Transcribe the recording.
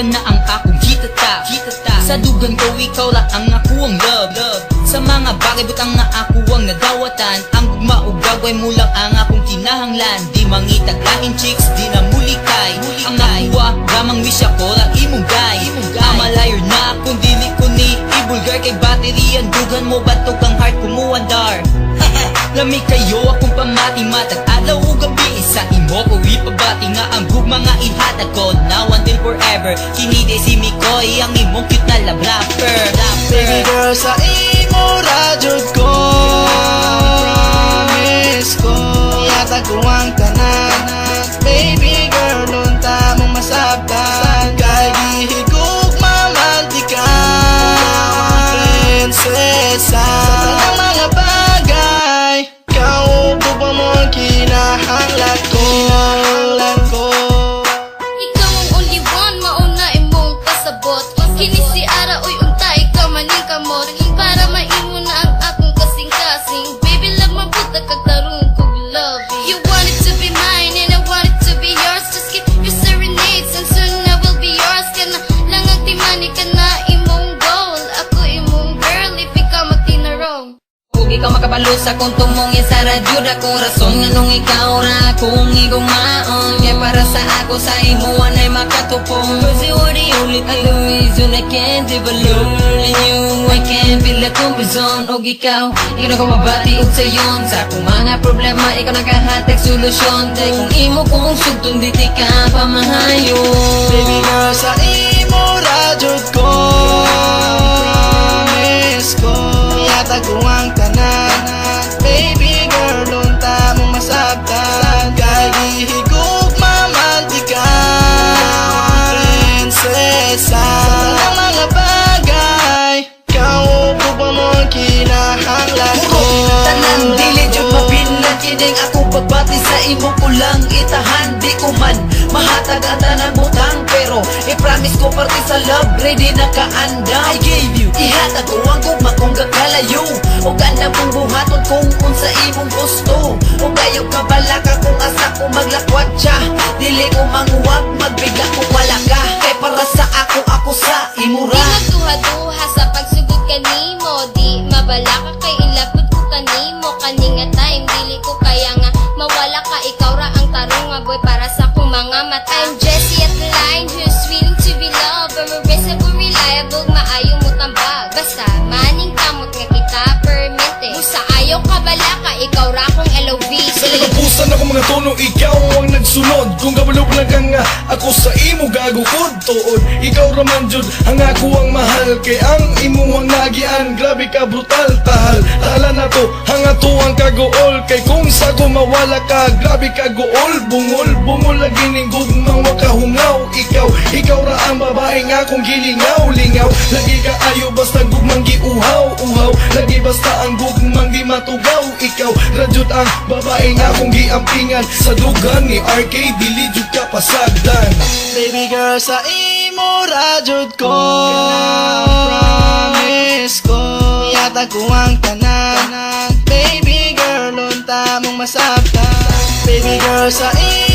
ka na ang akong hitata. Sa dugan ko ikaw lang ang ako ang love. Sa mga bagay butang nga ako ang nadawatan. Ang gugma ug gagway mo lang ang akong kinahanglan. Di mangitag laing chicks, di na mulikay. Ang nakuha, gamang wish ako lang imong gay. Amalayor na kung dili ko ni ibulgar. Kay bateryan, dugan mo batok ang heart ko mo andar. Lamig kayo akong pamati, matag adlaw o gabi. Sa imo ko ipabati nga ang gugma nga ihatag ko. Now until forever, kinide si Mikoy, ang imong cute na love rapper. Baby girl, sa imo radyod ko, promise ko, yatag ko ang tanan. Baby girl, lunta mong masabtan. Kay gihigog mamantika, prinsesa. Sa mga bagay, ikaw ba mo ang kinahanglan ko. Ikaw ang only one, mauna imong kasabot. Kini si Ara, uy unta, ikaw maning kamot. Para maimo na ang akong kasing-kasing. Baby love, mabuta kagtarong kong love. You want it to be mine and I want it to be yours. Just keep your serenades and soon I will be yours. Kana lang ang timani ka na imong goal. Ako imong girl, if ikaw magtinarong. Kung ikaw makabalo sa kung tumongin sa radyo akong rason nga nung ikaw ra akong igumaon. Kaya para sa ako sa imuan ay makatupong. Cause you are the only reason I can't live alone. And you, I can't feel like kumbizon. Og ikaw na ko mabati og sayon. Sa akong mga problema, ikaw nakahatag solusyon. Dahil kung imo kong sugtong diti ka pamahayo. Baby girl, sa imo radyod ko, promise ko, yatag ko ang tanan. Baby girl, lunta mong masabtan. Kay gihigog mamantika, prinsesa. Sa mga bagay, ikaw ba mo ang kinahanglan ko. Tanan dili jud mapinlan kining ako pagbati sa imo ko lang itahan. Di ko man mahatag ang tanan butang, pero i-promise ko parte sa love ready na kaanda. I gave you ihatag ko ang gugma kung gakalayo. Og anda mong buhaton kung unsa imong gusto. Og ayaw ka balaka kung asa ko maglakwat siya. Dili ko manguwag magbigla kung wala ka. Kay para sa ako sa imura. Di magduha-duha sa pagsugod kanimo. Di mabala ka kay ilapod ko kanimo. Kaninga time, dili ko kaya nga mawala ka. Ikaw ra ang tarong nga boy para sa kong mga mata. I'm Jessie at the line, who's willing to be loved. I'm reasonable, reliable, maayo mo tambag. Basta maning kamot nga kita permite. Busa ayaw ka bala ka, ikaw ra kong LOV. Sa katapusan ako mga tono, ikaw ang nagsunod. Kung kabalog lang ka nga, ako sa imo gagukod tuod. Ikaw raman jud, ang ako ang mahal. Kay ang imo ang nagian, grabe ka brutal tahal. Tala na to, ang ato ang kagool. Kay kung sa ko mawala ka, grabe ka gool. Bungol lagi ning gugmang makahungaw. Ikaw ra ang babae nga kong gilingaw-lingaw. Lagi ka ayo basta gugmang giuhaw-uhaw. Lagi basta ang gugmang di matugaw. Ikaw radyot ang babae nga kong giampingan. Sa dugan ni RK, dili jud ka pasagdan. Baby girl, sa imo radyod ko, promise ko, yatag ko ang tanan. Baby girl, lunta mong masabtan. Baby girl, sa imo